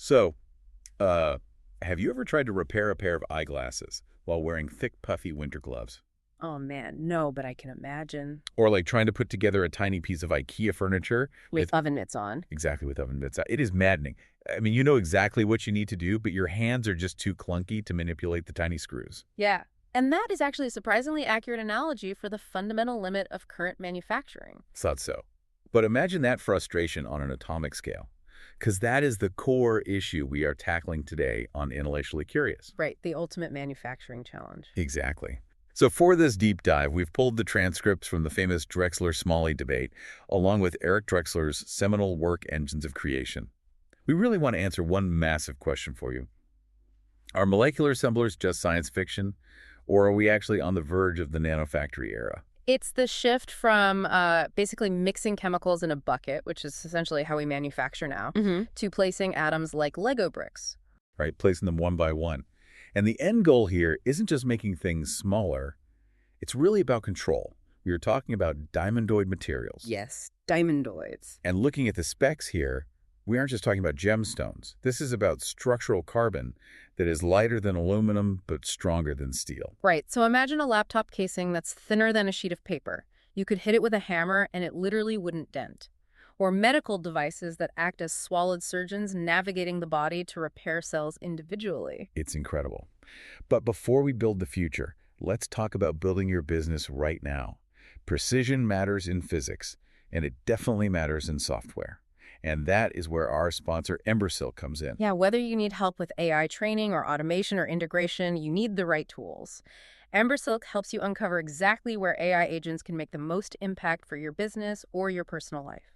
So, uh, have you ever tried to repair a pair of eyeglasses while wearing thick, puffy winter gloves? Oh man, no, but I can imagine. Or like trying to put together a tiny piece of IKEA furniture With oven mitts on. exactly with oven mitts. It is maddening. I mean, you know exactly what you need to do, but your hands are just too clunky to manipulate the tiny screws. Yeah. And that is actually a surprisingly accurate analogy for the fundamental limit of current manufacturing. Thought so. But imagine that frustration on an atomic scale, because that is the core issue we are tackling today on Intellectually Curious. Right, the ultimate manufacturing challenge. Exactly. So for this deep dive, we've pulled the transcripts from the famous Drexler-Smalley debate, along with Eric Drexler's seminal work Engines of Creation. We really want to answer one massive question for you. Are molecular assemblers just science fiction, or are we actually on the verge of the nanofactory era? It's the shift from basically mixing chemicals in a bucket, which is essentially how we manufacture now, to placing atoms like Lego bricks. Right, placing them one by one. And the end goal here isn't just making things smaller, it's really about control. We are talking about diamondoid materials. Yes, diamondoids. And looking at the specs here, we aren't just talking about gemstones. This is about structural carbon that is lighter than aluminum but stronger than steel. Right, so imagine a laptop casing that's thinner than a sheet of paper. You could hit it with a hammer and it literally wouldn't dent. Or medical devices that act as swallowed surgeons navigating the body to repair cells individually. It's incredible. But before we build the future, let's talk about building your business right now. Precision matters in physics, and it definitely matters in software. And that is where our sponsor, Embersil, comes in. Yeah, whether you need help with AI training or automation or integration, you need the right tools. Embersilk helps you uncover exactly where AI agents can make the most impact for your business or your personal life.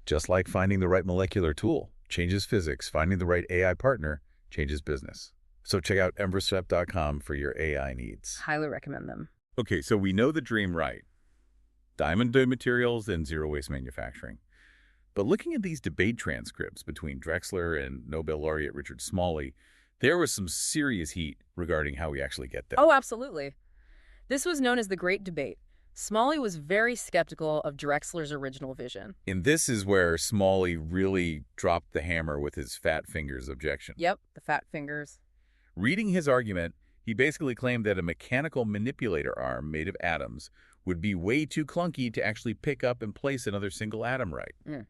Just like finding the right molecular tool changes physics, finding the right AI partner changes business. So check out emberstep.com for your AI needs. Highly recommend them. Okay, so we know the dream right. Diamond materials and zero-waste manufacturing. But looking at these debate transcripts between Drexler and Nobel laureate Richard Smalley, there was some serious heat regarding how we actually get there. Oh, absolutely. This was known as the Great Debate. Smalley was very skeptical of Drexler's original vision. And this is where Smalley really dropped the hammer with his fat fingers objection. Yep, the fat fingers. Reading his argument, he basically claimed that a mechanical manipulator arm made of atoms would be way too clunky to actually pick up and place another single atom right.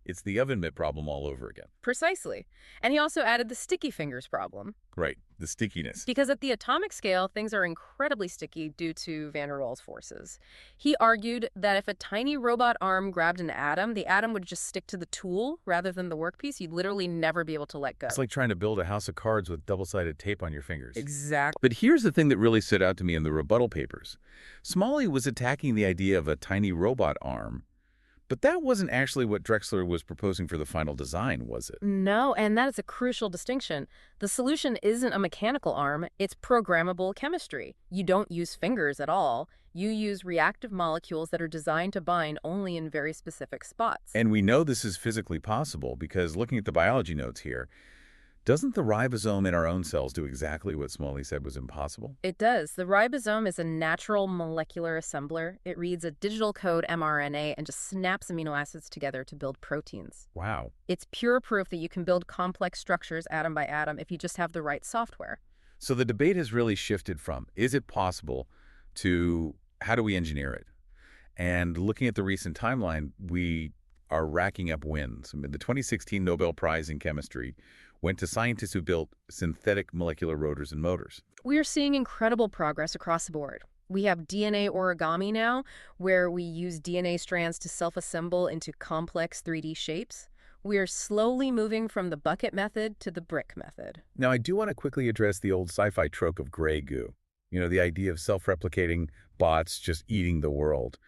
It's the oven mitt problem all over again. Precisely. And he also added the sticky fingers problem. Right, the stickiness. Because at the atomic scale, things are incredibly sticky due to van der Waals forces. He argued that if a tiny robot arm grabbed an atom, the atom would just stick to the tool rather than the workpiece. You'd literally never be able to let go. It's like trying to build a house of cards with double-sided tape on your fingers. Exactly. But here's the thing that really stood out to me in the rebuttal papers. Smalley was attacking the idea of a tiny robot arm, but that wasn't actually what Drexler was proposing for the final design, was it? No, and that is a crucial distinction. The solution isn't a mechanical arm, it's programmable chemistry. You don't use fingers at all. You use reactive molecules that are designed to bind only in very specific spots. And we know this is physically possible because looking at the biology notes here, doesn't the ribosome in our own cells do exactly what Smalley said was impossible? It does. The ribosome is a natural molecular assembler. It reads a digital code mRNA and just snaps amino acids together to build proteins. Wow. It's pure proof that you can build complex structures atom by atom if you just have the right software. So the debate has really shifted from, is it possible, to how do we engineer it? And looking at the recent timeline, we are racking up wins. I mean, the 2016 Nobel Prize in Chemistry went to scientists who built synthetic molecular rotors and motors. We are seeing incredible progress across the board. We have DNA origami now, where we use DNA strands to self-assemble into complex 3D shapes. We are slowly moving from the bucket method to the brick method. Now, I do want to quickly address the old sci-fi trope of gray goo. You know, the idea of self-replicating bots just eating the world.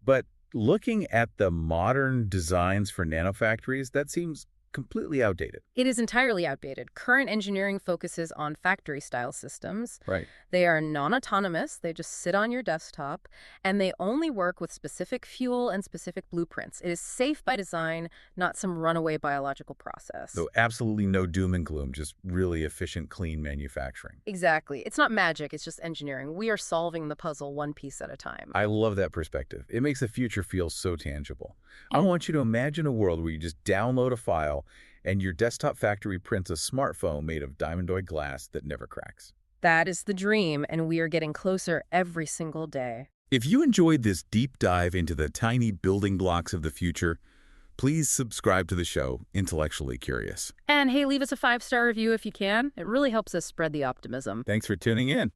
But looking at the modern designs for nanofactories, that seems completely outdated. It is entirely outdated. Current engineering focuses on factory-style systems. Right. They are non-autonomous, they just sit on your desktop, and they only work with specific fuel and specific blueprints. It is safe by design, not some runaway biological process. So absolutely no doom and gloom, just really efficient, clean manufacturing. Exactly. It's not magic, it's just engineering. We are solving the puzzle one piece at a time. I love that perspective. It makes the future feel so tangible. I want you to imagine a world where you just download a file and your desktop factory prints a smartphone made of diamondoid glass that never cracks. That is the dream, and we are getting closer every single day. If you enjoyed this deep dive into the tiny building blocks of the future, please subscribe to the show, Intellectually Curious. And hey, leave us a 5-star review if you can. It really helps us spread the optimism. Thanks for tuning in.